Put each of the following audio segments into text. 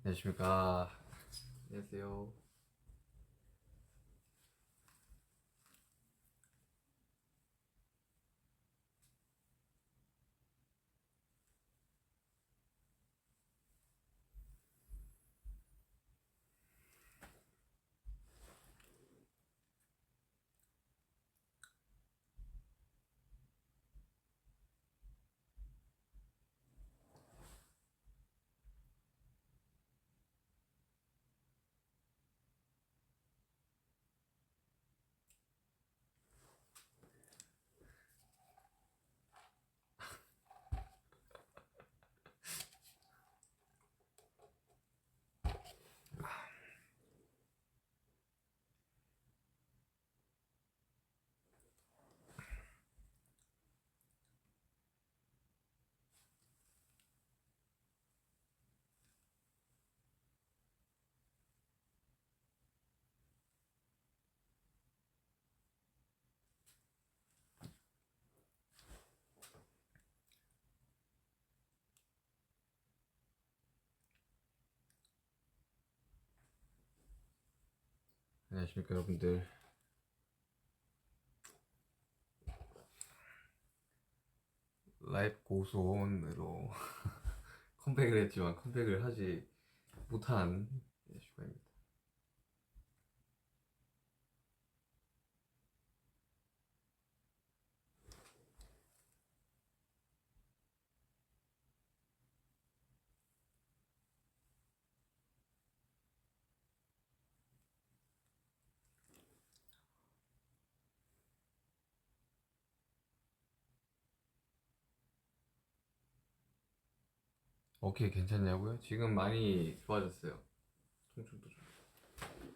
안녕하십니까. 안녕하세요. 안녕하십니까, 여러분들. 라이브 고소원으로 컴백을 했지만 컴백을 하지 못한 슈가입니다. 오케이, 괜찮냐고요? 지금 많이 좋아졌어요. 통증도 좀.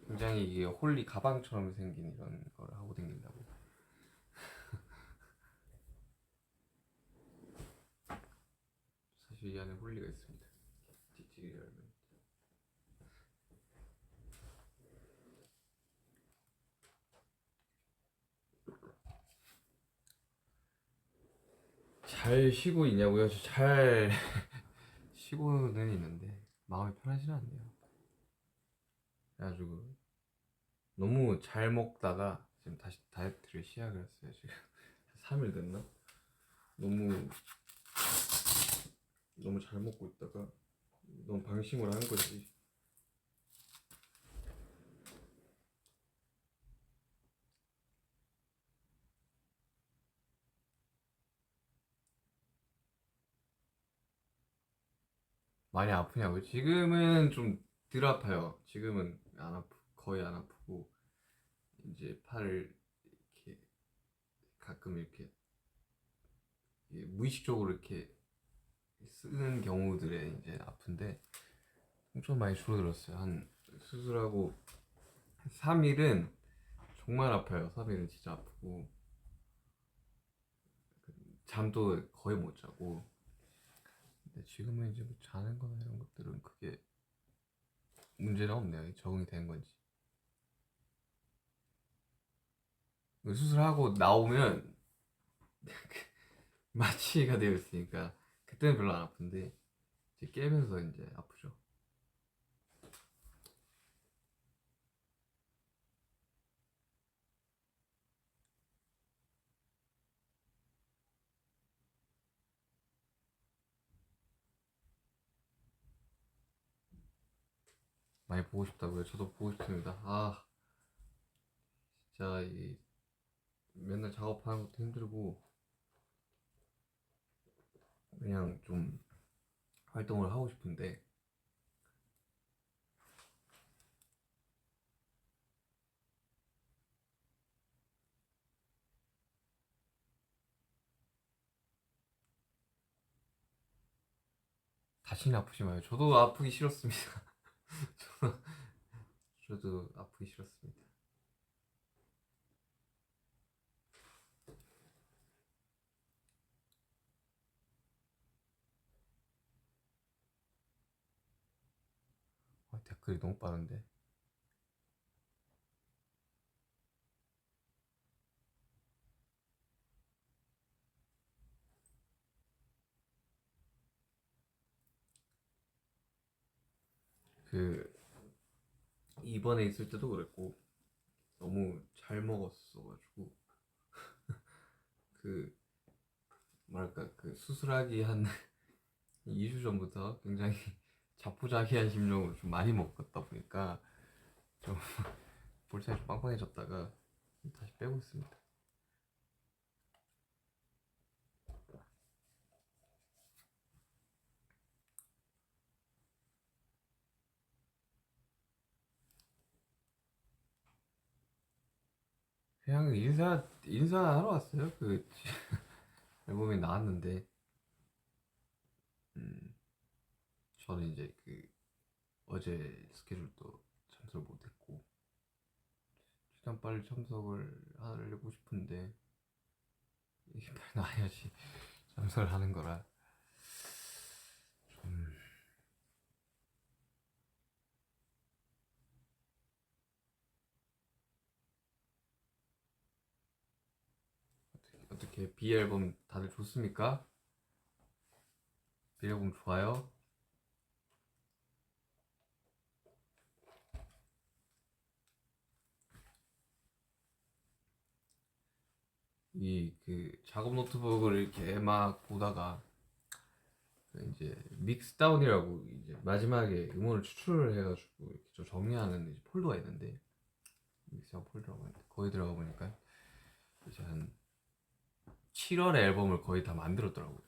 굉장히 이게 홀리 가방처럼 생긴 이런 걸 하고 다닌다고. 사실 이 안에 홀리가 있습니다. 찌찌리 열면. 잘 쉬고 있냐고요? 잘 쉬고는 있는데 마음이 편하지는 않네요. 그래가지고 너무 잘 먹다가 지금 다시 다이어트를 시작을 했어요. 지금 3일 됐나? 너무 너무 잘 먹고 있다가 너무 방심을 한 거지. 많이 아프냐고요? 지금은 좀 덜 아파요. 지금은 거의 안 아프고 이제 팔을 이렇게 가끔 이렇게 무의식적으로 이렇게 쓰는 경우들에 이제 아픈데 엄청 많이 줄어들었어요. 한 수술하고 3일은 정말 아파요. 3일은 진짜 아프고 잠도 거의 못 자고. 근데 지금은 이제 뭐 자는 거나 이런 것들은 크게 문제는 없네요. 적응이 된 건지. 수술하고 나오면 마취가 되어 있으니까 그때는 별로 안 아픈데 이제 깨면서 이제 아프죠. 많이 보고 싶다고요? 저도 보고 싶습니다. 진짜 이 맨날 작업하는 것도 힘들고 그냥 좀 활동을 하고 싶은데 다시는 아프지 마요. 저도 아프기 싫었습니다. 저도 아프기 싫었습니다. 댓글이 너무 빠른데. 그 이번에 있을 때도 그랬고 너무 잘 먹었어가지고 그 뭐랄까 그 수술하기 한 2주 전부터 굉장히 자포자기한 심정으로 좀 많이 먹었다 보니까 좀 볼살이 좀 빵빵해졌다가 다시 빼고 있습니다. 그냥 인사하러 왔어요. 그 앨범이 나왔는데 음, 저는 이제 그 어제 스케줄도 참석을 못했고 최대한 빨리 참석을 하려고 싶은데 이게 빨리 나야지 참석을 하는 거라 좀 어떻게 B 앨범 다들 좋습니까? B 앨범 좋아요? 이 그 작업 노트북을 이렇게 막 보다가 그 이제 믹스다운이라고 이제 마지막에 음원을 추출을 해가지고 이렇게 좀 정리하는 이제 폴더가 있는데 믹스다운 폴더라고 하는데 거기 들어가 보니까 이제 한 7월에 앨범을 거의 다 만들었더라고요.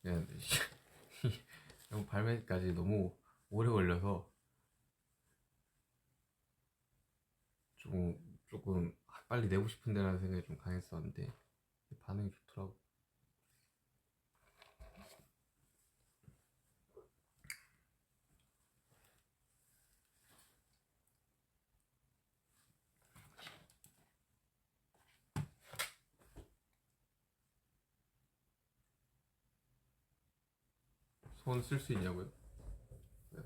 그냥 앨범 발매까지 너무 오래 걸려서 조금 빨리 내고 싶은데라는 생각이 좀 강했었는데 반응이 좋더라고. 손 쓸 수 있냐고요? 네.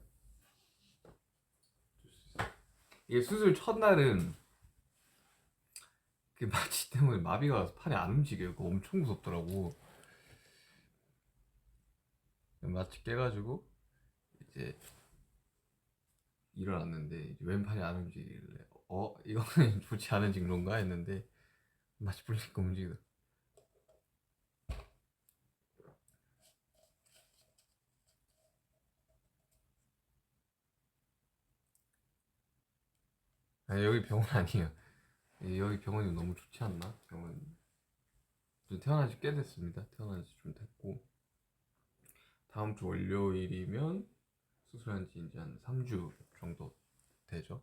이게 수술 첫날은 그 마취 때문에 마비가 와서 팔이 안 움직여요. 그거 엄청 무섭더라고. 마취 깨가지고 이제 일어났는데 이제 왼팔이 안 움직이길래 이거는 좋지 않은 징조인가 했는데 마취 풀리니까 움직이더라. 아니, 여기 병원 아니에요. 여기 병원이 너무 좋지 않나? 병원 태어난 지 꽤 됐습니다. 태어난 지 좀 됐고 다음 주 월요일이면 수술한 지 이제 한 3주 정도 되죠.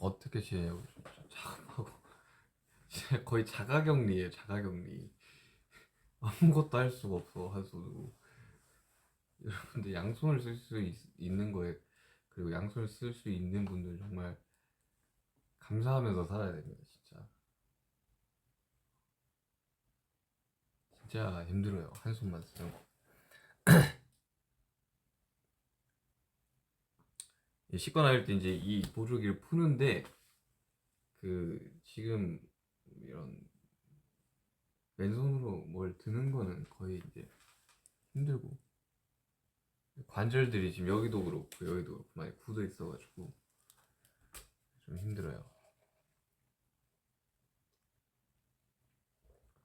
어떻게 지내냐고 진짜 참하고 거의 자가격리예요. 자가격리. 아무것도 할 수가 없어 한손으로. 여러분들 양손을 쓸 수 있는 거에 그리고 양손을 쓸 수 있는 분들 정말 감사하면서 살아야 됩니다. 진짜 힘들어요. 한 손만 쓰는 거. 씻고 나올 때 이제 이 보조기를 푸는데 그 지금 이런 왼손으로 뭘 드는 거는 거의 이제 힘들고 관절들이 지금 여기도 그렇고 여기도 그렇고 많이 굳어 있어가지고 좀 힘들어요.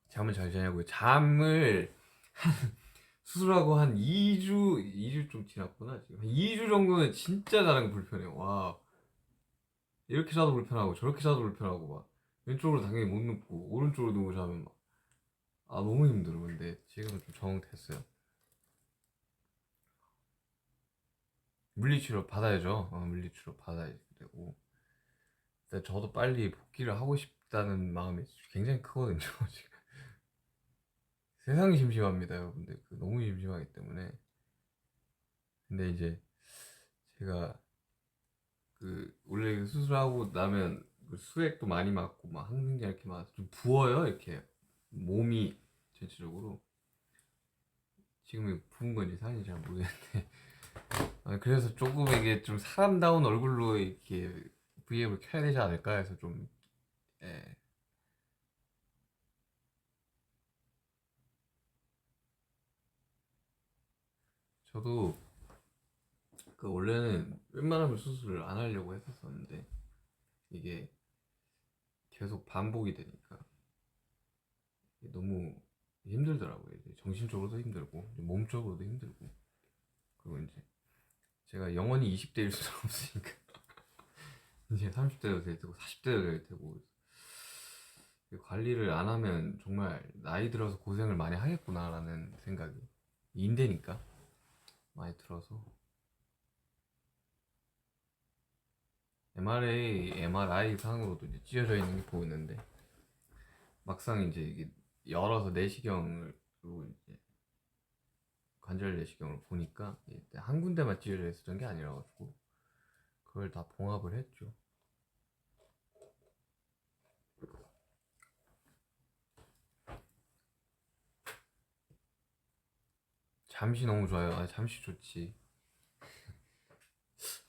잠을 잘 자냐고요? 잠을 수술하고 한 2주 좀 지났구나. 지금 한 2주 정도는 진짜 자는 거 불편해요. 와, 이렇게 자도 불편하고 저렇게 자도 불편하고 막 왼쪽으로 당연히 못 눕고 오른쪽으로 누워 자면 막 너무 힘들어. 근데 지금은 좀 적응됐어요. 물리치료 받아야죠. 물리치료 받아야 되고 근데 저도 빨리 복귀를 하고 싶다는 마음이 굉장히 크거든요. 지금 세상이 심심합니다, 여러분들. 너무 심심하기 때문에. 근데 이제 제가 그 원래 그 수술하고 나면 그 수액도 많이 맞고 막 항생제 이렇게 맞아서 좀 부어요. 이렇게 몸이 전체적으로. 지금 부은 건지 살인지 잘 모르겠는데 그래서 조금 이게 좀 사람다운 얼굴로 이렇게 브이앱을 켜야 되지 않을까 해서 좀 예, 저도 그 원래는 웬만하면 수술을 안 하려고 했었었는데 이게 계속 반복이 되니까 너무 힘들더라고요. 이제 정신적으로도 힘들고 이제 몸적으로도 힘들고, 그리고 이제 제가 영원히 20대일 수는 없으니까 이제 30대도 될 테고 40대도 될 테고, 관리를 안 하면 정말 나이 들어서 고생을 많이 하겠구나라는 생각이, 인대니까 많이 들어서. MRI 상으로도 이제 찢어져 있는 게 보이는데, 막상 이제 이게 열어서 내시경으로 이제 관절 내시경을 보니까 한 군데만 찢어져 있었던 게 아니라 가지고 그걸 다 봉합을 했죠. 잠시 너무 좋아요. 잠시 좋지.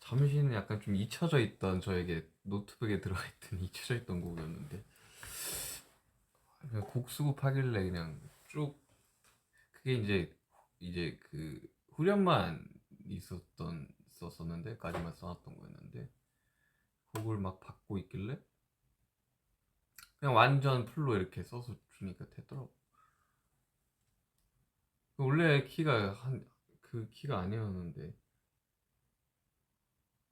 잠시는 약간 좀 잊혀져 있던, 저에게 노트북에 들어가 있던 잊혀져 있던 곡이었는데, 그냥 곡 수급하길래 그냥 쭉, 그게 이제 그 후렴만 있었었는데까지만 써놨던 거였는데, 곡을 막 받고 있길래 그냥 완전 풀로 이렇게 써서 주니까 되더라고. 원래 키가 그 키가 아니었는데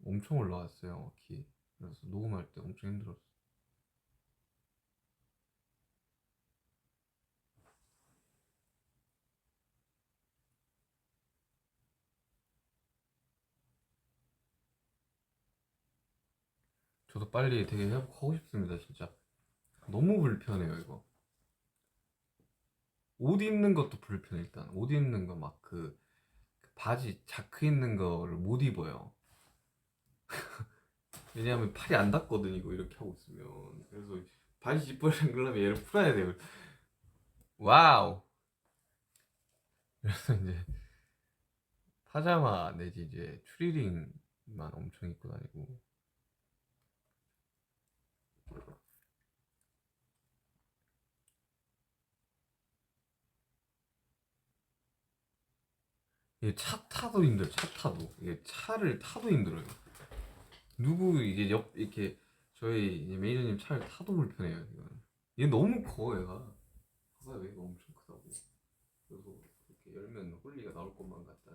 엄청 올라왔어요, 키. 그래서 녹음할 때 엄청 힘들었어. 저도 빨리 되게 회복하고 싶습니다, 진짜. 너무 불편해요, 이거. 옷 입는 것도 불편해. 일단 옷 입는 거 막 그 바지 자크 있는 거를 못 입어요. 왜냐하면 팔이 안 닿거든, 이거 이렇게 하고 있으면. 그래서 바지 지퍼를 당기려면 얘를 풀어야 돼요. 와우. 그래서 이제 파자마 내지 이제 추리닝만 엄청 입고 다니고. 이게 차 타도 힘들어. 차 타도, 이게 차를 타도 힘들어요. 누구 이게 옆 이렇게 저희 이제 매니저님 차를 타도 불편해요, 이거는. 얘 너무 커, 얘가. 봐봐요, 얘가 엄청 크다고. 그래서 이렇게 열면 홀리가 나올 것만 같다.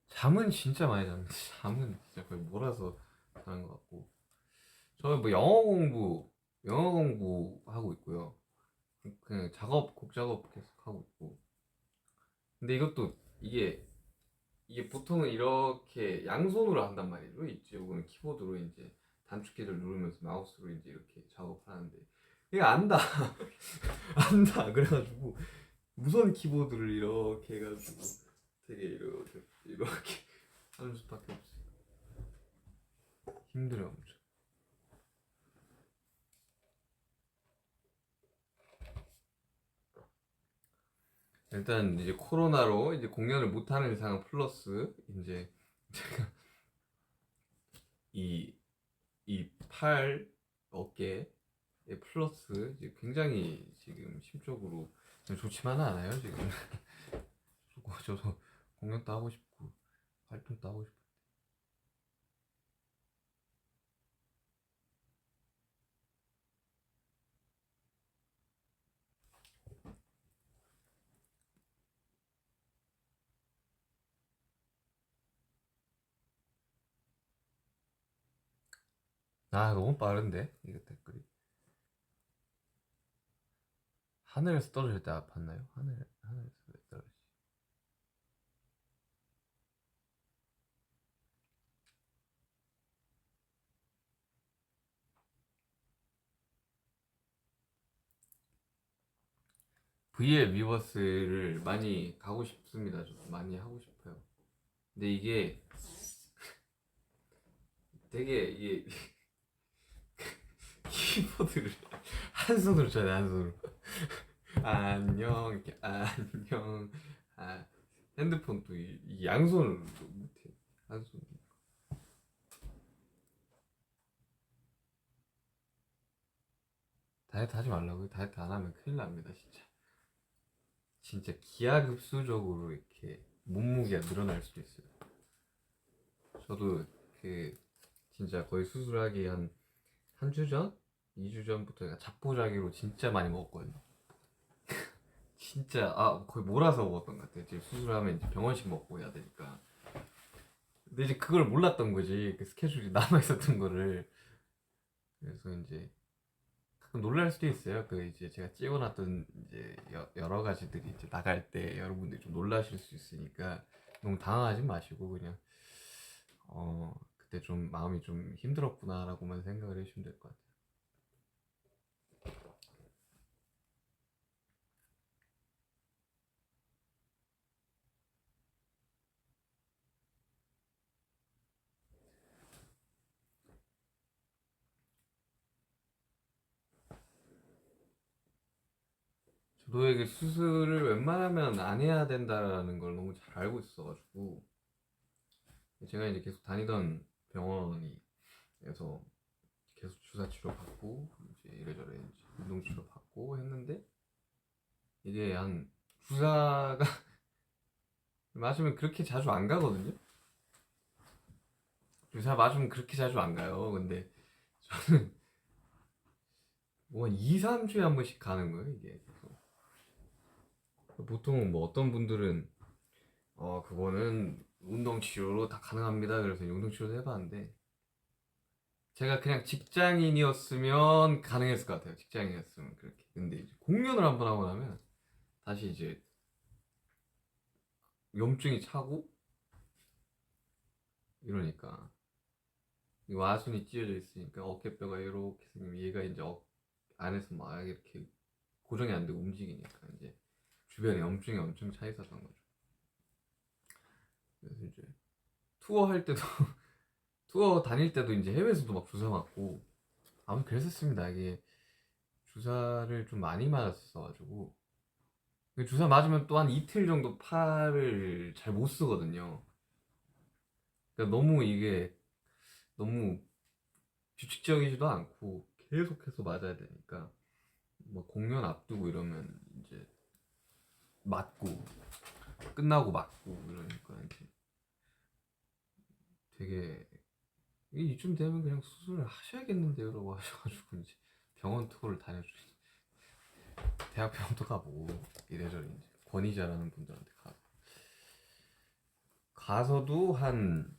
잠은 진짜 많이 잡니다. 잠은 진짜 거의 몰아서 자는 것 같고. 저는 뭐 영어 공부하고 있고요. 그냥 곡 작업 계속 하고 있고. 근데 이것도 이게 보통은 이렇게 양손으로 한단 말이죠. 이쪽은 키보드로 이제 단축키를 누르면서 마우스로 이제 이렇게 작업하는데, 얘가 안다. 안다. 그래가지고 무선 키보드를 이렇게 해가지고 되게 이렇게 하는 수밖에 없어요. 힘들어요, 엄청. 일단 이제 코로나로 이제 공연을 못 하는 상황 플러스 이제 제가 이 팔 어깨 플러스 이제 굉장히 지금 심적으로 좋지만은 않아요, 지금. 저도 공연도 하고 싶고 활동도 하고 싶고. 너무 빠른데 이거 댓글이. 하늘에서 떨어질 때 아팠나요? 하늘에서 왜 떨어지지? VL 위버스를 많이 가고 싶습니다. 좀 많이 하고 싶어요. 근데 이게 되게 이게 키보드를 한 손으로 쳐야 돼, 한 손으로. 안녕 이렇게 안녕. 아 핸드폰 또 이 양손으로 못해. 한 손. 다이어트 하지 말라고요. 다이어트 안 하면 큰일 납니다 진짜. 진짜 기하급수적으로 이렇게 몸무게가 늘어날 수도 있어요. 저도 그 진짜 거의 수술하기 한 주 전? 2주 전부터 제가 자포자기로 진짜 많이 먹었거든요. 진짜 거의 몰아서 먹었던 것 같아요. 지금 수술하면 이제 병원식 먹고 해야 되니까. 근데 이제 그걸 몰랐던 거지. 그 스케줄이 남아 있었던 거를. 그래서 이제 가끔 놀랄 수도 있어요. 그 이제 제가 찍어놨던 이제 여러 가지들이 이제 나갈 때 여러분들이 좀 놀라실 수 있으니까 너무 당황하지 마시고 그냥 그때 좀 마음이 좀 힘들었구나라고만 생각을 해주시면 될 것 같아요. 저도 이게 수술을 웬만하면 안 해야 된다라는 걸 너무 잘 알고 있어가지고 제가 이제 계속 다니던 병원이 그래서 계속 주사 치료 받고 이제 이래저래 이제 운동 치료 받고 했는데 이게 한 주사가 맞으면 그렇게 자주 안 가거든요. 주사 맞으면 그렇게 자주 안 가요. 근데 저는 뭐 2, 3주에 한 번씩 가는 거예요, 이게. 보통 뭐 어떤 분들은 그거는 운동 치료로 다 가능합니다. 그래서 운동 치료도 해봤는데 제가 그냥 직장인이었으면 가능했을 것 같아요. 직장인이었으면 그렇게. 근데 이제 공연을 한 번 하고 나면 다시 이제 염증이 차고 이러니까 이 와순이 찢어져 있으니까 어깨뼈가 이렇게 생기면 얘가 이제 안에서 막 이렇게 고정이 안 되고 움직이니까 이제 주변에 염증이 엄청 차 있었던 거죠. 그래서 이제 투어 할 때도 투어 다닐 때도 이제 해외에서도 막 주사 맞고 아무튼 그랬었습니다. 이게 주사를 좀 많이 맞았어가지고 그 주사 맞으면 또 한 이틀 정도 팔을 잘 못 쓰거든요. 그러니까 너무 이게 너무 규칙적이지도 않고 계속해서 맞아야 되니까 뭐 공연 앞두고 이러면 이제 맞고 끝나고 맞고 이러니까 이제 되게 이쯤 되면 그냥 수술을 하셔야겠는데요라고 하셔가지고 이제 병원 투어를 다녀주시 대학 병원도 가보고 이래저래 이제 권위자라는 분들한테 가서도 한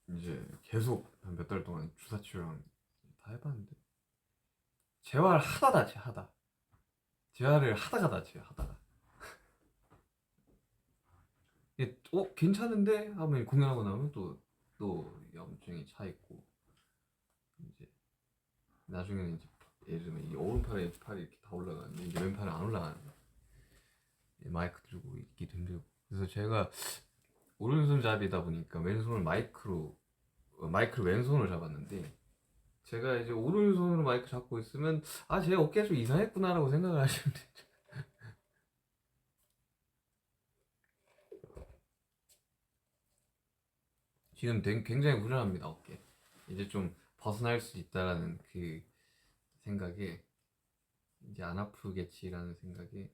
이제 계속 한 몇 달 동안 주사 치료랑 다 해봤는데 재활 하다 다치 하다 재활을 하다가 다쳐요 하다가 이게 괜찮은데 하면 공연하고 나면 또 염증이 차 있고 이제 나중에는 이제 예를 들면 이 오른팔에 왼팔이 이렇게 다 올라가는데 이제 왼팔은 안 올라가는 거야. 마이크 들고 있기도 힘들고 그래서 제가 오른손잡이다 보니까 왼손을 마이크를 왼손으로 잡았는데 제가 이제 오른손으로 마이크 잡고 있으면 제 어깨가 좀 이상했구나라고 생각을 하시면 되죠. 지금 굉장히 불안합니다 어깨. 이제 좀 벗어날 수 있다라는 그 생각에 이제 안 아프겠지라는 생각에 그러니까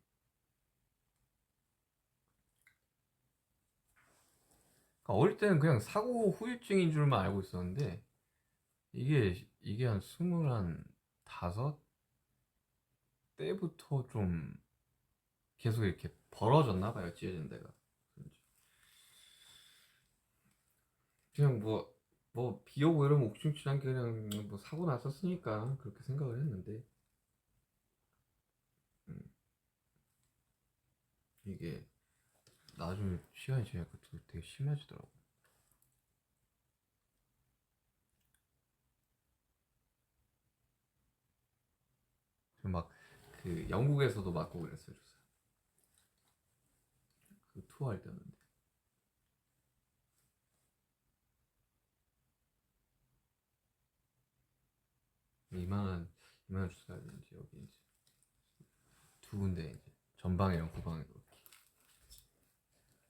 어릴 때는 그냥 사고 후유증인 줄만 알고 있었는데 이게 한 스물한 다섯 때부터 좀 계속 이렇게 벌어졌나 봐요 찢어진 데가. 그냥 뭐 비 오고 이러면 옥중치한 게 그냥 뭐 사고 났었으니까 그렇게 생각을 했는데 음, 이게 나중에 시간이 지나니까 되게 심해지더라고. 막 그 영국에서도 맞고 그랬어요 주사. 그 투어할 때였는데 이만한 주사였는지 여기 이제 두 군데 이제 전방이랑 후방으로 이렇게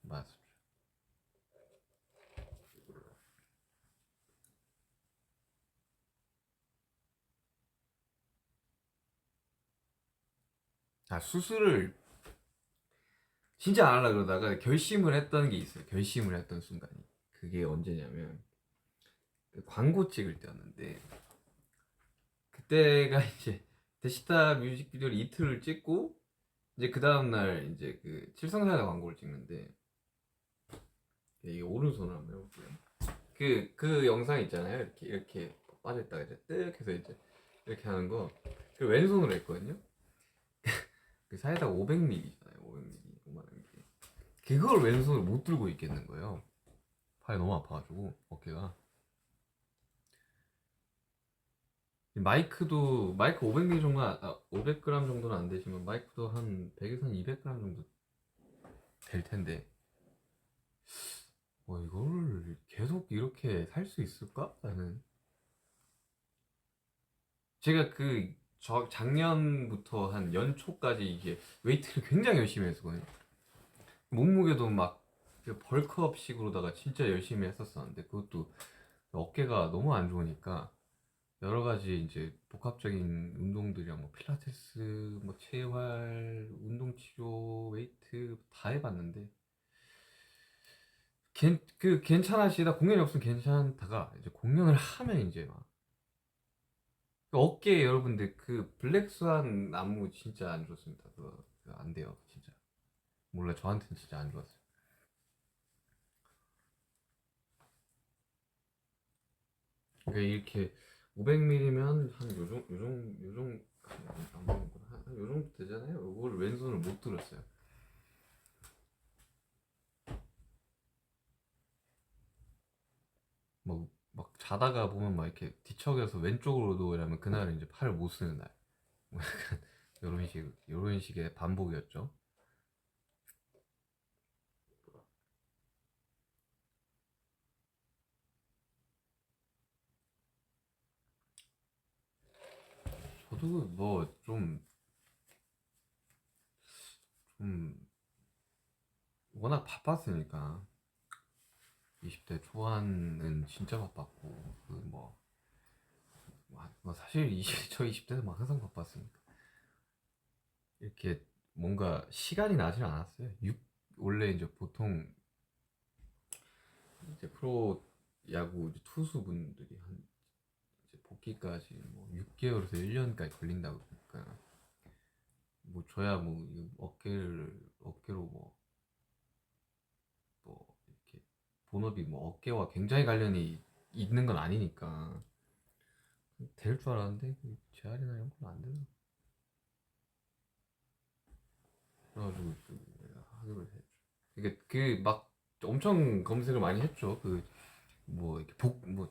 맞습니다. 아, 수술을 진짜 안 하려고 그러다가 결심을 했던 게 있어요. 결심을 했던 순간이. 그게 언제냐면 그 광고 찍을 때였는데, 그때가 이제 데시타 뮤직비디오를 이틀을 찍고 이제 그 다음날 이제 그 칠성사이다 광고를 찍는데, 이게 오른손을 한번 해볼게요. 그 영상 있잖아요. 이렇게 빠져있다가 이제 뜩 해서 이제 이렇게 하는 거. 그 왼손으로 했거든요. 그 사이다 500ml잖아요. 500ml, 500ml. 그걸 왼손으로 못 들고 있겠는 거예요. 팔이 너무 아파가지고 어깨가. 마이크 500ml 정도, 500g 정도는 안 되지만 마이크도 한 100에서 한 200g 정도 될 텐데, 이거를 계속 이렇게 살 수 있을까? 나는 제가 작년부터 한 연초까지 이게 웨이트를 굉장히 열심히 했었거든요. 몸무게도 막 벌크업식으로다가 진짜 열심히 했었었는데, 그것도 어깨가 너무 안 좋으니까 여러 가지 이제 복합적인 운동들이랑 뭐 필라테스, 뭐 재활, 운동 치료, 웨이트 다 해봤는데 괜찮아지다, 공연이 없으면 괜찮다가 이제 공연을 하면 이제 막 어깨, 여러분들 그 블랙스완 안무 진짜 안 좋습니다. 그거 안 돼요 진짜. 몰라, 저한테는 진짜 안 좋았어요. 그러니까 이렇게 500ml면 한 요정 안 먹는구나. 한 요정도 되잖아요. 이걸 왼손을 못 들었어요. 막 자다가 보면 막 이렇게 뒤척여서 왼쪽으로도 이러면 그날은 이제 팔을 못 쓰는 날. 뭐 약간 요런 식의 반복이었죠. 저도 뭐 좀 워낙 바빴으니까 20대 초반은 진짜 바빴고, 사실 저 20대도 막 항상 바빴으니까 이렇게 뭔가 시간이 나질 않았어요. 원래 이제 보통 이제 프로 야구 이제 투수분들이 한 이제 복귀까지 뭐 6개월에서 1년까지 걸린다고 그러니까, 뭐 저야 뭐 어깨로 이렇게 본업이 뭐 어깨와 굉장히 관련이 있는 건 아니니까 될 줄 알았는데 재활이나 이런 건 안 되더라고. 그래가지고 내가 하기로 했죠. 막 엄청 검색을 많이 했죠. 이렇게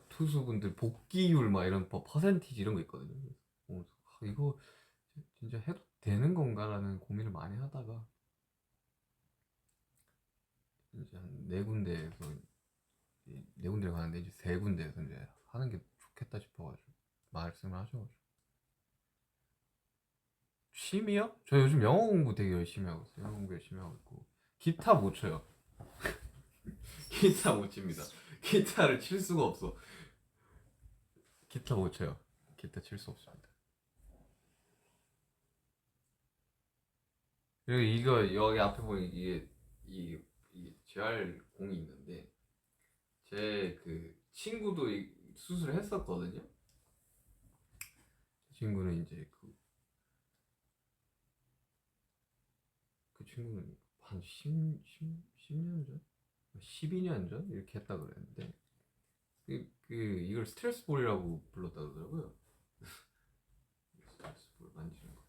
투수분들 복귀율 막 이런 퍼센티지 이런 거 있거든요. 이거 진짜 해도 되는 건가라는 고민을 많이 하다가 이제 한 네 군데에서 네 군데를 가는데 이제 세 군데에서 이제 하는 게 좋겠다 싶어가지고 말씀을 하셔가지고. 취미요? 저 요즘 영어 공부 되게 열심히 하고 있어요. 영어 공부 열심히 하고 있고 기타 못 쳐요. 기타 못 칩니다. 기타를 칠 수가 없어. 기타 못 쳐요. 기타 칠 수 없습니다. 그리고 이거 여기 앞에 보면 이게 재활 공이 있는데, 제 그 친구도 수술을 했었거든요. 친구는 이제 그 친구는 한 10년 전? 12년 전? 이렇게 했다 그랬는데, 이걸 스트레스 볼이라고 불렀다 그러더라고요. 스트레스 볼 만지는 거.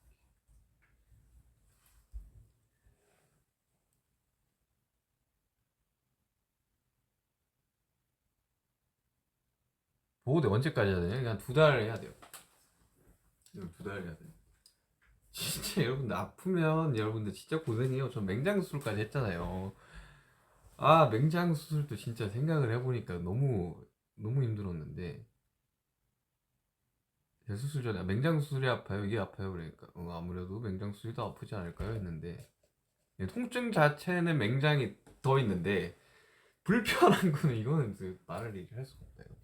보호대 언제까지 해야 되냐? 그냥 2달 해야 돼요. 이걸 2달 해야 돼요. 진짜 여러분들 아프면 여러분들 진짜 고생해요. 전 맹장 수술까지 했잖아요. 아, 맹장 수술도 진짜 생각을 해보니까 너무 너무 힘들었는데, 대수술 전에 맹장 수술이 아파요? 이게 아파요? 그러니까 아무래도 맹장 수술이 더 아프지 않을까요? 했는데 통증 자체는 맹장이 더 있는데 불편한 거는 이거는 말을 얘기할 수가 없다 이거.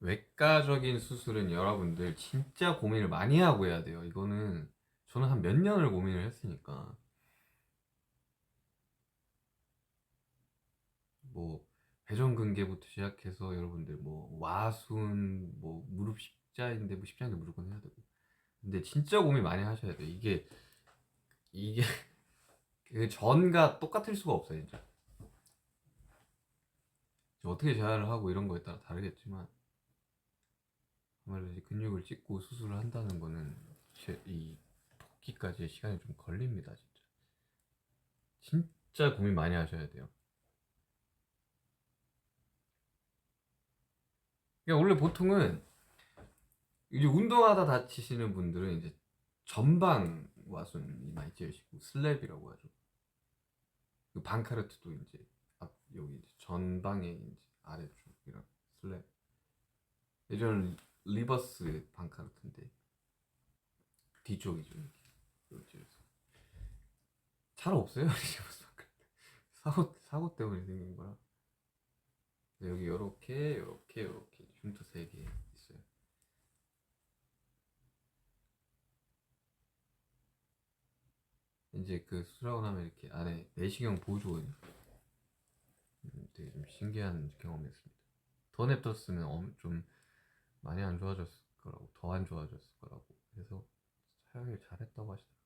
외과적인 수술은 여러분들 진짜 고민을 많이 하고 해야 돼요. 이거는 저는 한 몇 년을 고민을 했으니까 뭐 회전근개부터 시작해서 여러분들 뭐 와순 뭐 무릎 십자인대 뭐 십자인대 무조건 해야 되고 근데 진짜 고민 많이 하셔야 돼요. 이게 그 전과 똑같을 수가 없어요 진짜. 어떻게 재활을 하고 이런 거에 따라 다르겠지만 아무래도 이제 근육을 찍고 수술을 한다는 거는 이 복귀까지의 시간이 좀 걸립니다 진짜. 진짜 고민 많이 하셔야 돼요. 그러니까 원래 보통은 이제 운동하다 다치시는 분들은 이제 전방 와순이 많이 찌으시고 슬랩이라고 하죠. 그 방카르트도 이제 앞 여기 이제 전방에 이제 아래쪽이랑 슬랩. 예전 리버스 방카르트인데 뒤쪽이죠. 이렇게. 잘 없어요 리버스 방카르트. 사고 때문에 생긴 거라. 여기 요렇게 흉터 3개 있어요. 이제 그 수술하고 나면 이렇게 안에 내시경 보조거든요. 되게 좀 신기한 경험이었습니다. 더 냅뒀으면 좀 많이 안 좋아졌을 거라고, 더 안 좋아졌을 거라고 해서 사용을 잘했다고 하시더라고요.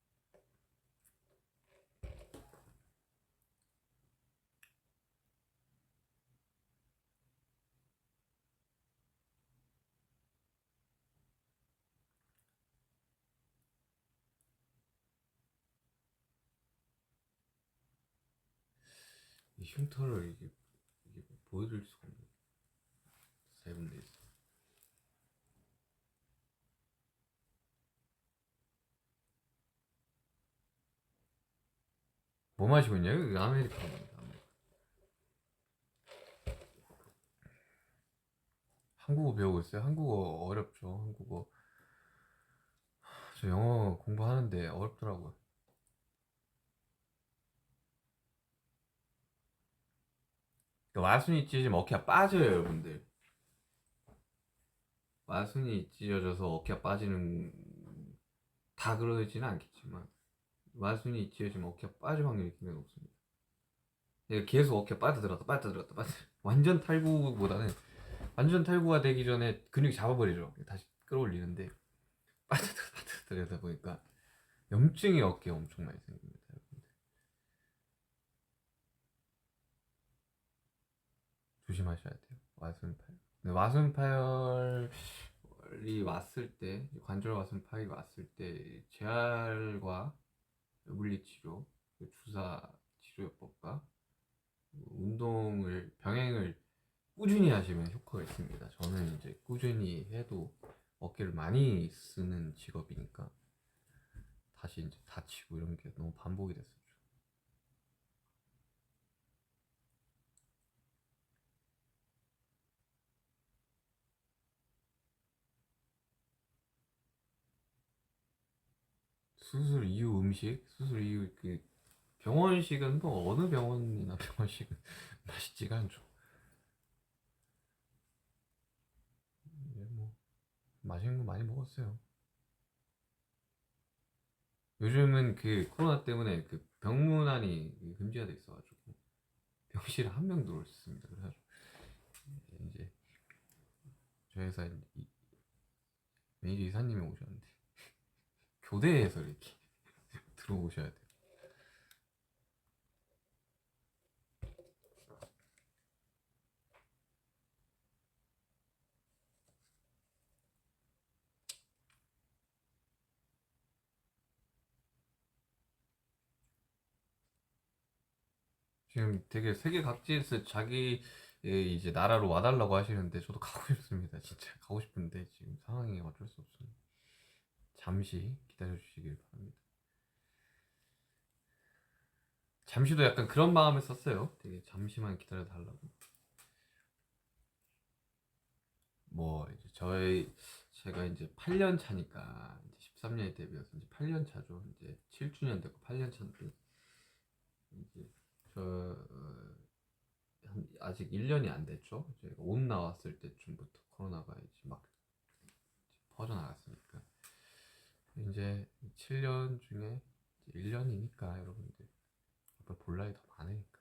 이 흉터를 이게 보여드릴 수가 없네요. 세븐데이즈. 뭐 마시고 있냐고? 이거 아메리카노입니다. 한국어 배우고 있어요? 한국어 어렵죠. 한국어. 저 영어 공부하는데 어렵더라고요. 그러니까 와순이 찢어지면 어깨가 빠져요, 여러분들. 와순이 찢어져서 어깨가 빠지는 다 그러지는 않겠지만 와순이 찢어지면 어깨가 빠질 확률이 굉장히 높습니다. 계속 어깨 빠져들었다 빠져들었다 빠져 완전 탈구보다는 완전 탈구가 되기 전에 근육이 잡아버리죠. 다시 끌어올리는데 빠져들어 빠져들다 보니까 염증이 어깨에 엄청 많이 생깁니다. 여러분들. 조심하셔야 돼요. 와순파열. 근데 와순파열이 왔을 때 관절 와순파열이 왔을 때 재활과 물리치료, 주사 치료요법과 운동을 병행을 꾸준히 하시면 효과가 있습니다. 저는 이제 꾸준히 해도 어깨를 많이 쓰는 직업이니까 다시 이제 다치고 이런 게 너무 반복이 됐었죠. 수술 이후 음식, 수술 이후 그 병원식은 뭐 어느 병원이나 병원식은 맛있지가 않죠. 이제 뭐 맛있는 거 많이 먹었어요. 요즘은 그 코로나 때문에 그 병문안이 금지가 돼 있어가지고 병실에 한 명 들어올 수 있습니다. 그래가지고 이제 저희 회사 매니저 이사님이 오셨는데 교대에서 이렇게 들어오셔야 돼요. 지금 되게 세계 각지에서 자기 이제 나라로 와달라고 하시는데 저도 가고 싶습니다. 진짜 가고 싶은데 지금 상황이 어쩔 수 없습니다. 잠시 기다려 주시길 바랍니다. 잠시도 약간 그런 마음을 썼어요. 되게 잠시만 기다려 달라고. 뭐 이제 제가 이제 8년 차니까 이제 13년에 데뷔해서 이제 8년 차죠. 이제 7주년 되고 8년 차인데 이제 저 아직 1년이 안 됐죠. 제가 옷 나왔을 때쯤부터 코로나가 이제 막 퍼져나갔으니까 이제 7년 중에 1년이니까 여러분들 앞으로 볼 나이 더 많으니까.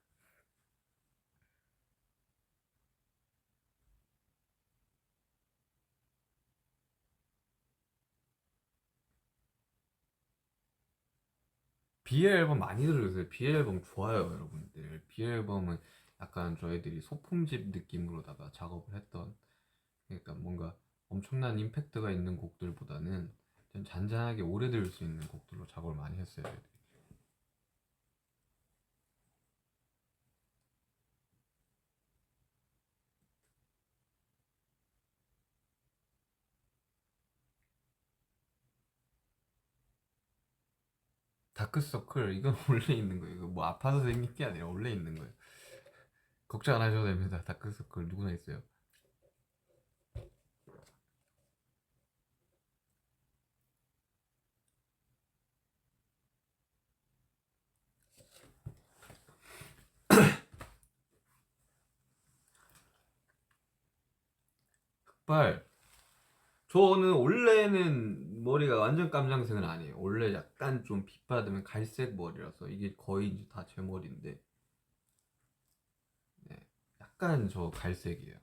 비엘 앨범 많이 들으세요. 비엘 앨범 좋아요, 여러분들. 비엘 앨범은 약간 저희들이 소품집 느낌으로다가 작업을 했던, 그러니까 뭔가 엄청난 임팩트가 있는 곡들보다는 좀 잔잔하게 오래 들을 수 있는 곡들로 작업을 많이 했어요. 저희들이. 다크서클 이건 원래 있는 거예요. 이거 뭐 아파서 생긴 게 아니라 원래 있는 거예요. 걱정 안 하셔도 됩니다. 다크서클 누구나 있어요. 흑발. 저는 원래는 머리가 완전 깜장색은 아니에요. 원래 약간 좀 빛 받으면 갈색 머리라서 이게 거의 이제 다 제 머리인데, 네, 약간 저 갈색이에요.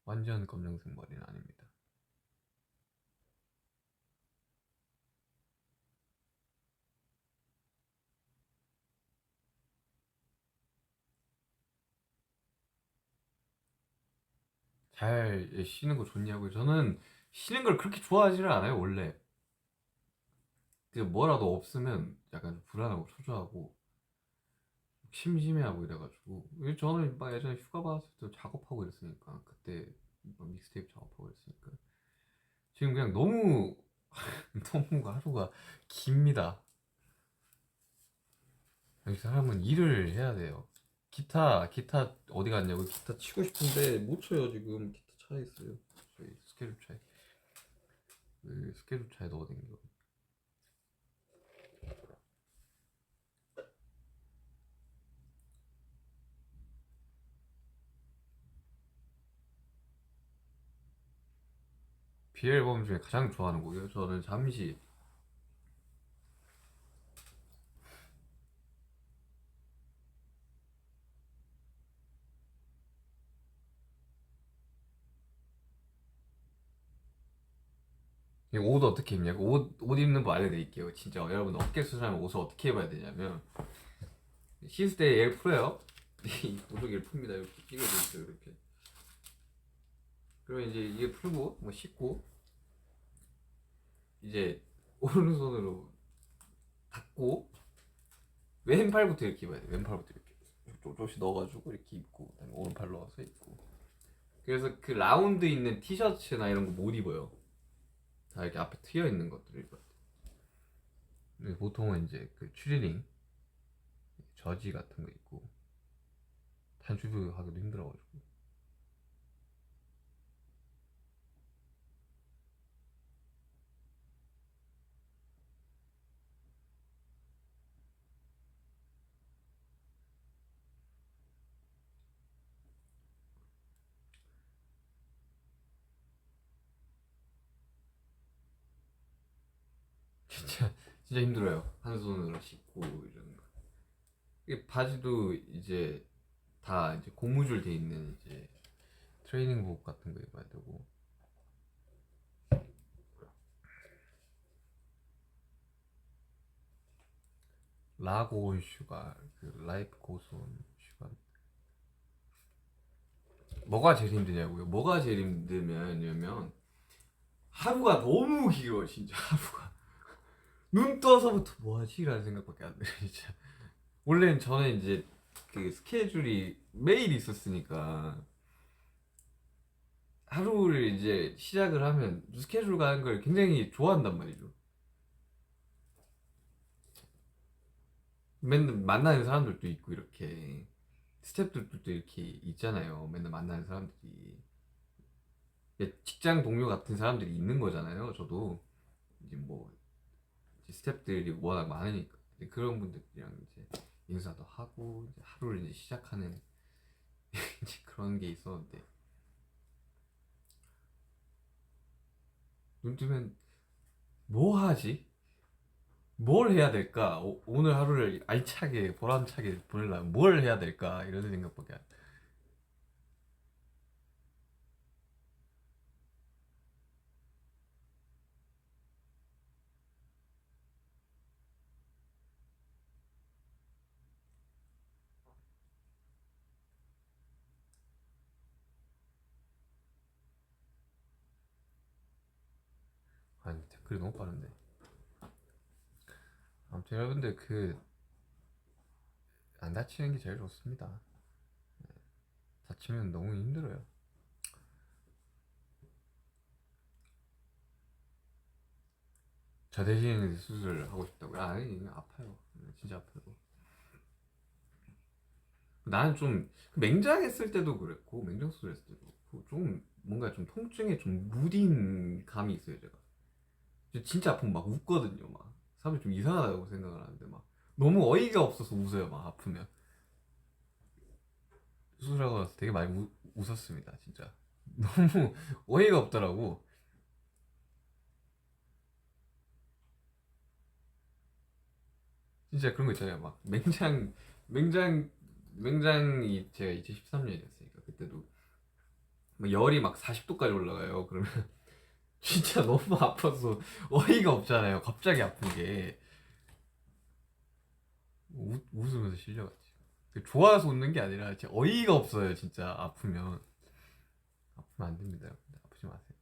완전 검정색 머리는 아닙니다. 잘 쉬는 거 좋냐고요? 저는 쉬는 걸 그렇게 좋아하지는 않아요, 원래. 그 뭐라도 없으면 약간 불안하고 초조하고 심심해하고 이래가지고 저는 막 예전에 휴가 받았을 때 작업하고 이랬으니까 그때 막 믹스테이프 작업하고 이랬으니까 지금 그냥 너무 너무 하루가 깁니다. 이 사람은 일을 해야 돼요. 기타 어디 갔냐고. 기타 치고 싶은데 못 쳐요. 지금 기타 차에 있어요. 저희 스케줄 차에. 그 스케줄 차에 넣어둔 거. 비 앨범 중에 가장 좋아하는 곡이요. 저는 잠시 옷 어떻게 입냐고. 옷 입는 법 알려드릴게요. 진짜 여러분 어깨 수술하면 옷을 어떻게 입어야 되냐면 씻을 때 얘를 풀어요. 이 보조개를 풉니다. 이렇게 끼고 있어요. 이렇게. 그리고 이제 이게 풀고 뭐 씻고 이제 오른손으로 닫고 왼팔부터 이렇게 입어야 돼. 왼팔부터 이렇게 조금씩 넣어가지고 이렇게 입고 그다음에 오른팔 넣어서 입고. 그래서 그 라운드 있는 티셔츠나 이런 거 못 입어요. 다 이렇게 앞에 트여 있는 것들을 입어야 돼. 근데 보통은 이제 그 추리닝, 저지 같은 거 입고 단추도 하기도 힘들어가지고. 진짜 진짜 힘들어요. 한 손으로 씻고 이런 거. 이게 바지도 이제 다 이제 고무줄 돼 있는 이제 트레이닝복 같은 거 입어야 되고. 라고 슈가 그 라이프 고스온 슈가. 뭐가 제일 힘드냐고요? 뭐가 제일 힘들냐면 하루가 너무 길어. 진짜 하루가 눈 떠서부터 뭐하지? 라는 생각밖에 안 들어요. 진짜 원래는 저는 이제 그 스케줄이 매일 있었으니까 하루를 이제 시작을 하면 스케줄 가는 걸 굉장히 좋아한단 말이죠. 맨날 만나는 사람들도 있고 이렇게 스태프들도 이렇게 있잖아요. 맨날 만나는 사람들이 직장 동료 같은 사람들이 있는 거잖아요. 저도 이제 뭐 이제 스태프들이 워낙 많으니까 이제 그런 분들이랑 이제 인사도 하고 이제 하루를 이제 시작하는 이제 그런 게 있었는데 눈 뜨면 뭐 하지? 뭘 해야 될까? 오늘 하루를 알차게 보람차게 보내려면 뭘 해야 될까? 이런 생각밖에 안. 아니 댓글이 너무 빠른데. 아무튼 여러분들 그 안 다치는 게 제일 좋습니다. 다치면 너무 힘들어요. 저 대신 수술을 하고 싶다고요? 아니 아파요. 진짜 아파요. 나는 좀 맹장했을 때도 그랬고 맹장 수술했을 때도 그렇고 좀 뭔가 좀 통증에 좀 무딘 감이 있어요 제가. 진짜 아프면 막 웃거든요 막. 사람이 좀 이상하다고 생각을 하는데 막 너무 어이가 없어서 웃어요 막 아프면. 수술하고 나서 되게 많이 웃었습니다 진짜. 너무 어이가 없더라고. 진짜 그런 거 있잖아요 막 맹장 맹장이 제가 2013년이었으니까 그때도 막 열이 막 40도까지 올라가요. 그러면 진짜 너무 아파서 어이가 없잖아요. 갑자기 아픈 게 웃으면서 실려갔지. 좋아서 웃는 게 아니라 진짜 어이가 없어요. 진짜 아프면 안 됩니다. 여러분들. 아프지 마세요.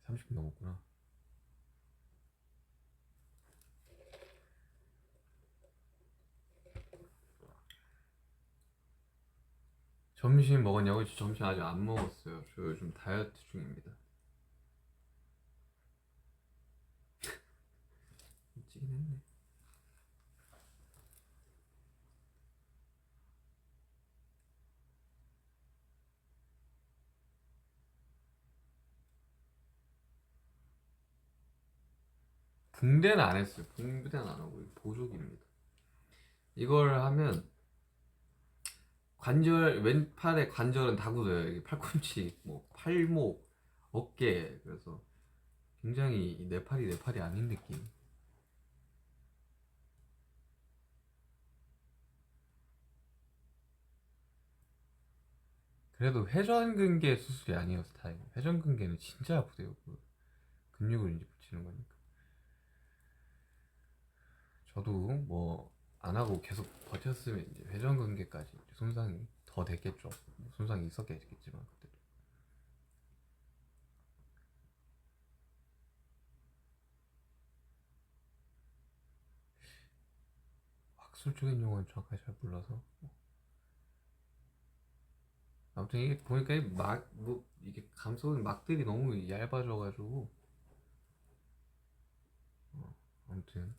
30분 넘었구나. 점심 먹었냐고요? 저 점심 아직 안 먹었어요. 저 요즘 다이어트 중입니다. 찌긴 했네. 붕대는 안 했어요. 붕대는 안 하고 보조기입니다. 이걸 하면 관절 왼팔의 관절은 다 굳어요. 이게 팔꿈치, 뭐 팔목, 어깨. 그래서 굉장히 내 팔이 아닌 느낌. 그래도 회전근개 수술이 아니어서 다행이에요. 회전근개는 진짜 아프대요. 그 근육을 이제 붙이는 거니까. 저도 뭐 안 하고 계속 버텼으면 이제 회전근개까지 이제 손상이 더 됐겠죠. 뭐 손상이 있었겠지만 그때도. 학술적인 용어는 정확하게 잘 몰라서. 아무튼 이게 보니까 뭐 이게 감소는 막들이 너무 얇아져가지고 아무튼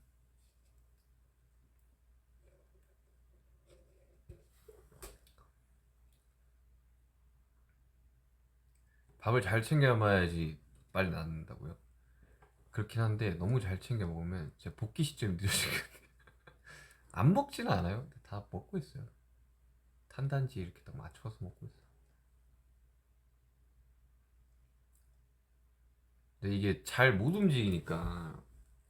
밥을 잘 챙겨 먹어야지 빨리 낫는다고요. 그렇긴 한데 너무 잘 챙겨 먹으면 제 복귀 시점이 늦어지거든요. 안 먹지는 않아요. 근데 다 먹고 있어요. 탄단지 이렇게 딱 맞춰서 먹고 있어요. 근데 이게 잘 못 움직이니까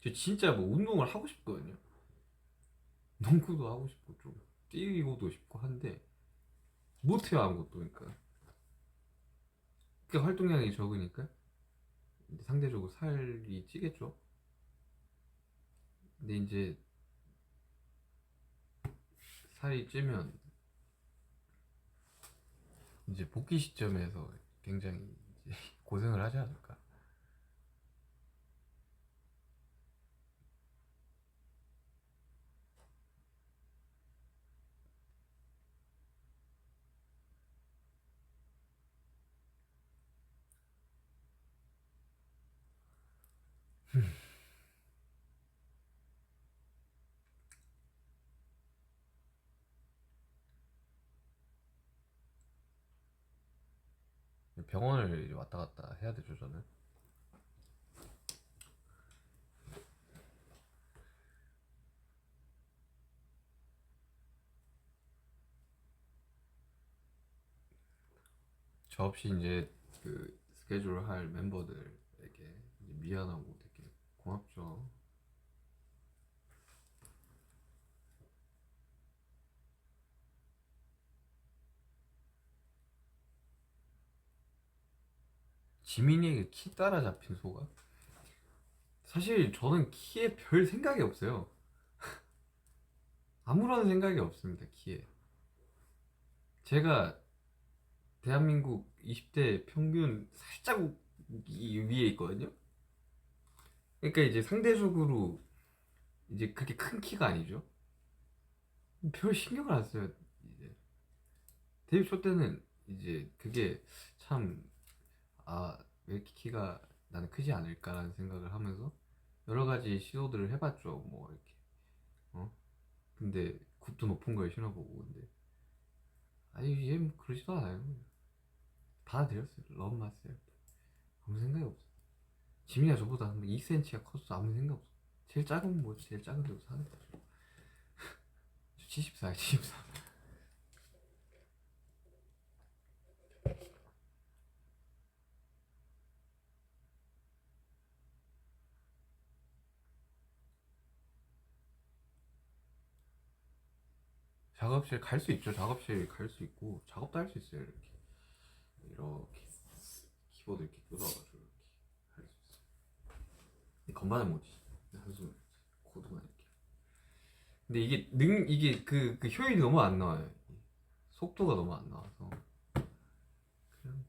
저 진짜 뭐 운동을 하고 싶거든요. 농구도 하고 싶고 좀 뛰고도 싶고 한데 못해요 아무것도. 그러니까 활동량이 적으니까 이제 상대적으로 살이 찌겠죠. 근데 이제 살이 찌면 이제 복귀 시점에서 굉장히 이제 고생을 하지 않을까. 병원을 이제 왔다 갔다 해야 되죠 저는. 저 없이 이제 그 스케줄 할 멤버들에게 이제 미안하고 되게 고맙죠. 지민이에게 키 따라잡힌 소가? 사실 저는 키에 별 생각이 없어요. 아무런 생각이 없습니다, 키에. 제가 대한민국 20대 평균 살짝 위에 있거든요. 그러니까 이제 상대적으로 이제 그렇게 큰 키가 아니죠. 별 신경을 안 써요. 이제 데뷔 초 때는 이제 그게 참, 왜 이렇게 키가 나는 크지 않을까라는 생각을 하면서 여러 가지 시도들을 해봤죠. 뭐 이렇게 근데 굽도 높은 걸 신어보고. 근데 아니 얘 뭐 그러지도 않아요. 받아들였어요. 러브 마세요. 아무 생각이 없어. 지민이가 저보다 한 2cm가 컸어. 아무 생각 없어. 제일 작은 뭐 제일 작은 데로 사는 거죠. 저 74야 74. 작업실 갈 수 있죠. 작업실 갈 수 있고 작업도 할 수 있어요. 이렇게 키보드 이렇게 뜯어가지고 이렇게 할 수 있어. 근데 건반은 못치. 한손 코드만 이렇게. 근데 이게 그 효율이 너무 안 나와요. 속도가 너무 안 나와서. 그냥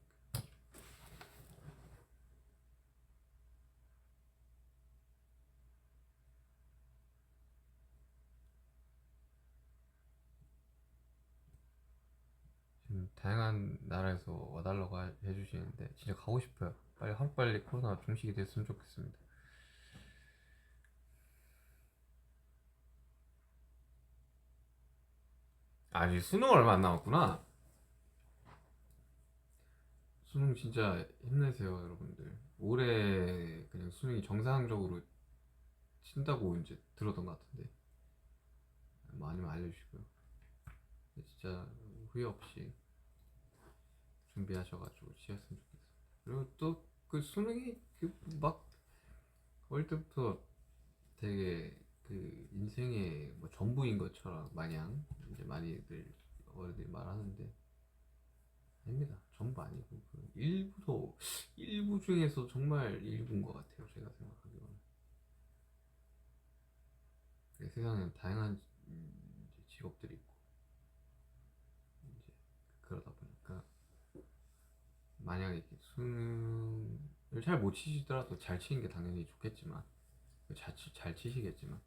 지금 다양한 나라에서 와달라고 해주시는데 진짜 가고 싶어요. 빨리 하루빨리 코로나 종식이 됐으면 좋겠습니다. 아직 수능 얼마 안 남았구나. 수능 진짜 힘내세요, 여러분들. 올해 그냥 수능이 정상적으로 친다고 이제 들었던 것 같은데 많이 알려주시고요. 진짜 후회 없이 준비하셔가지고 치셨으면 좋겠어요. 그리고 또 그 수능이 그 막 어릴 때부터 되게 그 인생의 뭐 전부인 것처럼 마냥 이제 많이들 어른들이 말하는데 아닙니다. 전부 아니고 그 일부 중에서 정말 일부인 것 같아요. 제가 생각하기로는. 세상에는 다양한 이제 직업들이 있고 이제 그러다 보니까 만약에 이렇게 수능을 잘 못 치시더라도 잘 치는 게 당연히 좋겠지만 잘 치시겠지만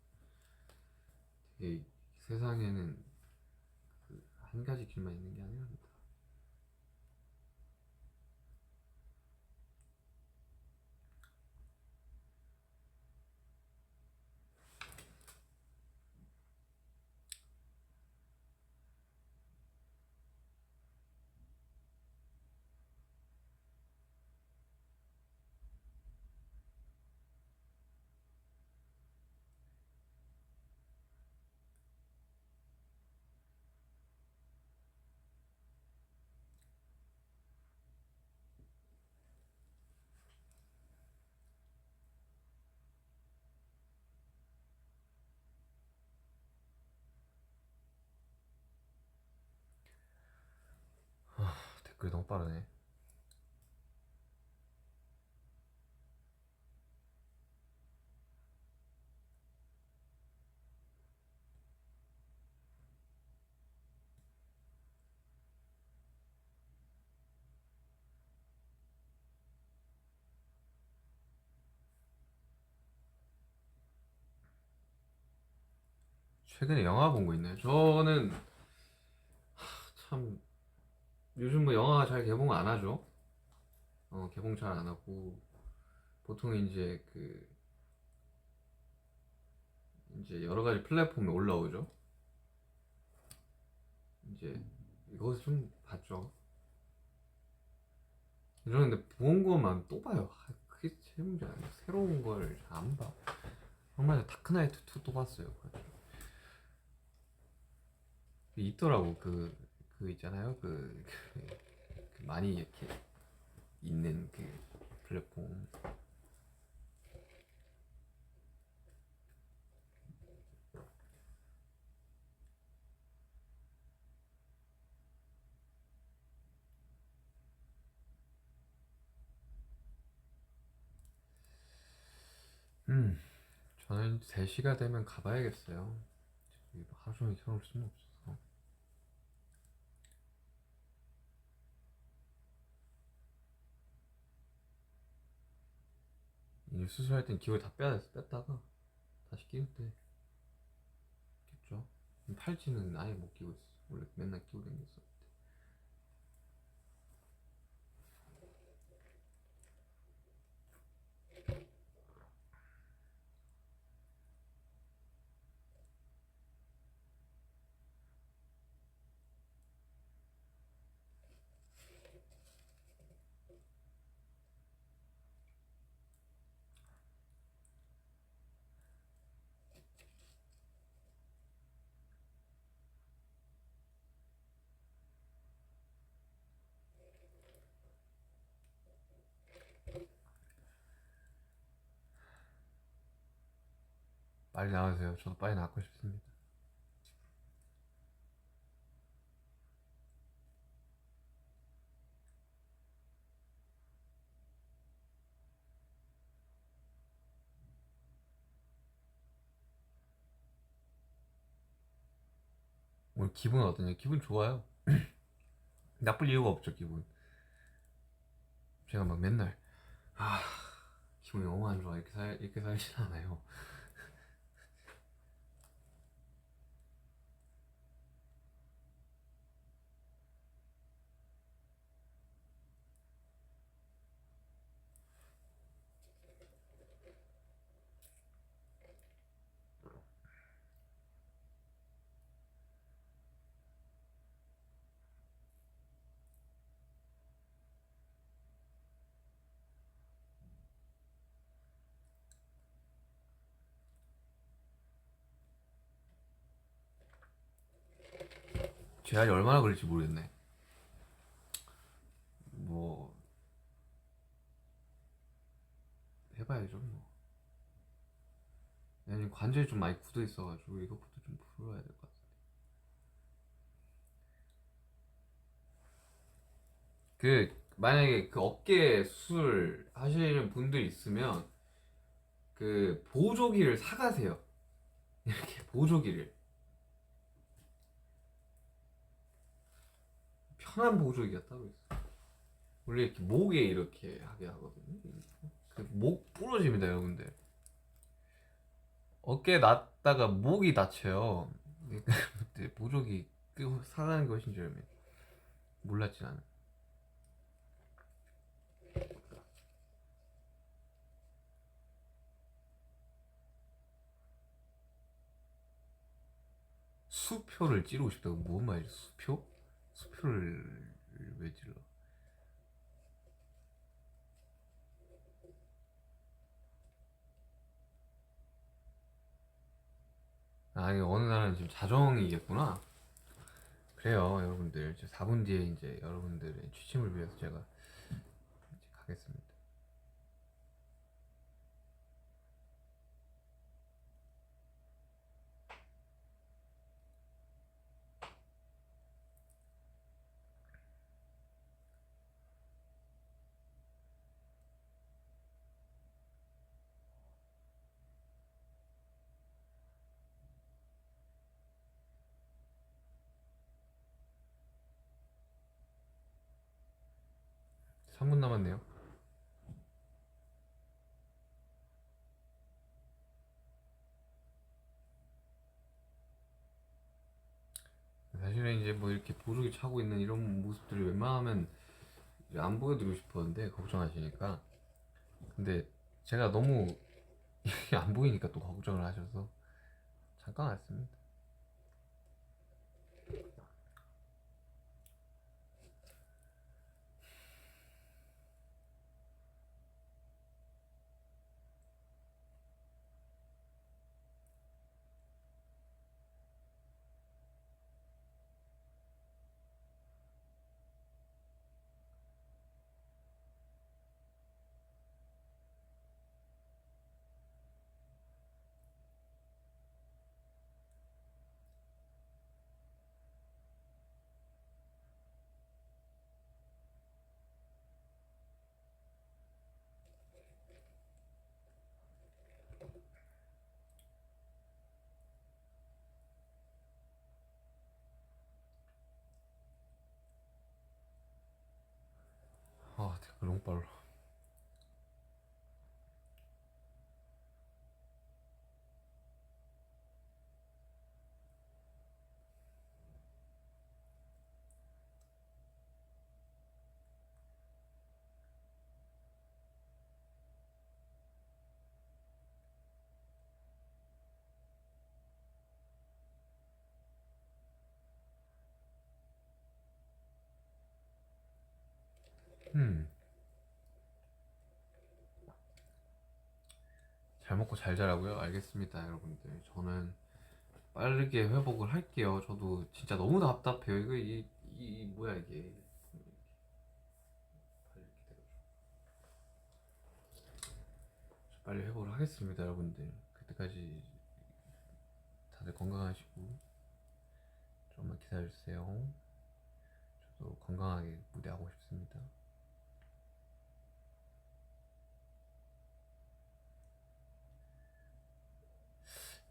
되게 세상에는 그 한 가지 길만 있는 게 아니랍니다. 댓글이 너무 빠르네. 최근에 영화 본 거 있나요? 저는 참 요즘 뭐 영화 잘 개봉 안 하죠. 개봉 잘 안 하고 보통 이제 여러 가지 플랫폼에 올라오죠. 이제 이것을 좀 봤죠. 이러는데 본 거만 또 봐요. 그게 제일 문제 아니야. 새로운 걸 잘 안 봐. 얼마 전에 다크나이트 2 또 봤어요. 있더라고. 그 있잖아요. 그 많이 이렇게 있는 그 플랫폼. 음, 저는 3시가 되면 가봐야겠어요. 하루 종일 켜놓을 수는 없어서. 이제 수술할 땐 기울 다 뺐다가 다시 끼울 때 겠죠. 팔찌는 아예 못 끼고 있어. 원래 맨날 끼고 다녔어. 빨리 나와주세요. 저도 빨리 나고 싶습니다. 오늘 기분 어떠냐? 기분 좋아요. 나쁠 이유가 없죠, 기분. 제가 막 맨날 아 기분이 너무 안 좋아 이렇게 살진 않아요. 재활이 얼마나 걸릴지 모르겠네. 뭐 해봐야죠 뭐. 왜냐면 관절이 좀 많이 굳어 있어가지고 이것부터 좀 풀어야 될 것 같아. 만약에 그 어깨 수술 하시는 분들 있으면 그 보조기를 사가세요. 이렇게 보조기를 편한 보조기가 따로 있어. 원래 이렇게 목에 이렇게 하게 하거든요. 그 목 부러집니다, 여러분들. 어깨 놨다가 목이 다쳐요. 그때 보조기 사가는 것인 줄 몰랐지 나는. 수표를 찌르고 싶다고 뭔 말이지? 수표? 수표를 왜 찔러? 아니 어느 날은 지금 자정이겠구나. 그래요 여러분들. 4분 뒤에 이제 여러분들의 취침을 위해서 제가 이제 가겠습니다. 3분 남았네요. 사실은 이제 뭐 이렇게 보조기 차고 있는 이런 모습들을 웬만하면 안 보여드리고 싶었는데 걱정하시니까. 근데 제가 너무 안 보이니까 또 걱정을 하셔서 잠깐 왔습니다. 너무 빨라. 음. 잘 먹고 잘 자라고요? 알겠습니다, 여러분들. 저는 빠르게 회복을 할게요. 저도 진짜 너무 답답해요. 이거 뭐야 이게? 빨리 회복을 하겠습니다, 여러분들. 그때까지 다들 건강하시고 조금만 기다려주세요. 저도 건강하게 무대하고 싶습니다.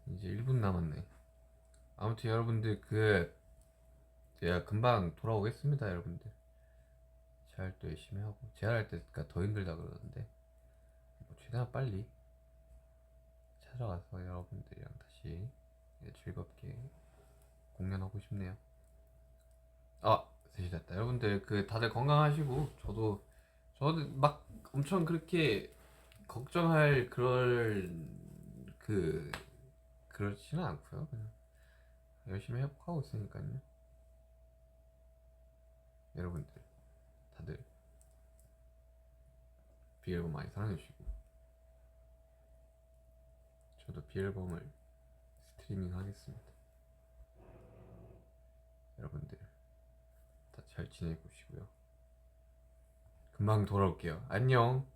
이제 1분 남았네. 아무튼 여러분들 제가 금방 돌아오겠습니다, 여러분들. 재활도 열심히 하고 재활할 때가 더 힘들다 그러는데 뭐 최대한 빨리 찾아가서 여러분들이랑 다시 즐겁게 공연하고 싶네요. 아, 3시 됐다. 여러분들 다들 건강하시고 저도 막 엄청 그렇게 걱정할 그 그렇지는 않고요. 그냥 열심히 회복하고 있으니까요. 여러분들 다들 비앨범 많이 사랑해주시고 저도 비앨범을 스트리밍 하겠습니다. 여러분들 다 잘 지내고 계시고요. 금방 돌아올게요. 안녕.